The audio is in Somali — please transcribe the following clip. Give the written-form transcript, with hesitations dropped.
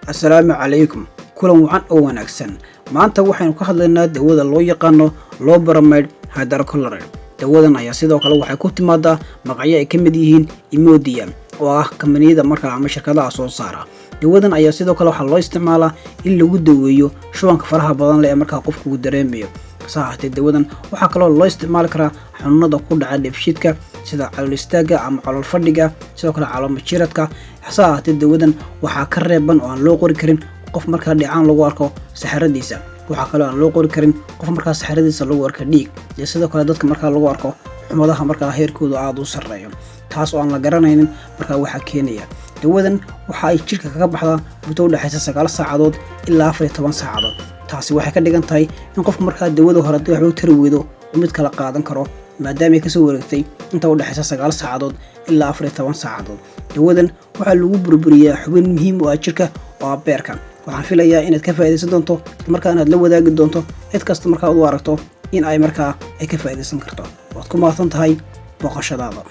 Assalaamu calaykum. Kulan wacan oo wanaagsan. Maanta waxaynu ka hadlaynaa dawada loo yaqaano loperamide hydrochloride. Dawadan ayaa sidoo kale waxay ku timaadaa magacyo ay ka mid yihiin Imodium oo ah kambaniyada markaa ama shirkadaha soo saara. Dawadan ayaa sidoo kale waxaa loo isticmaalaa in lagu daweeyo shubanka faraha badan leh ee markaa qofku uu dareemayo. Saxaatay dawadan waxaa kaloo loo isticmaali karaa xanuunada ku dhaca dheefshiidka sida calool istaaga ama calool fadhiga, sidoo kale calool majiradka. Saxaatay dawadan waxaa ka reeban oo aan loo qori karin qof markaa dhicaan lagu arko saxaradiisa. waxaa kaloo aan loo qori karin qof markaa saxaradiisa lagu arko dhiig, iyo sidoo kale dadka markaa lagu arko xumadaha markaa heerkooda aad u sareeyo, taas oo aan la garanaynin markaa waxa keenaya. dawadan waxa ay jirka kaga baxdaa muddo u dhaxaysa 9 saacadood ilaa 14 saacadood. taasi waxay ka dhigan tahay in qofku markaa dawada hore waxba u tari weydo oo mid kala qaadan karo maadaama ay ka soo wareegtay inta u dhaxaysa 9 saacadood ilaa 14 saacadood. dawadan waxaa lagu burburiyaa xubin muhiim u ah jirka oo ah beerka. waxaan filayaa inaad ka faa'iideysan doonto markaa inaad la wadaagi doonto cid kasta markaa u aragto in ay markaa ay ka faa'iideysan karto. waad ku mahadsan tahay booqashadaada.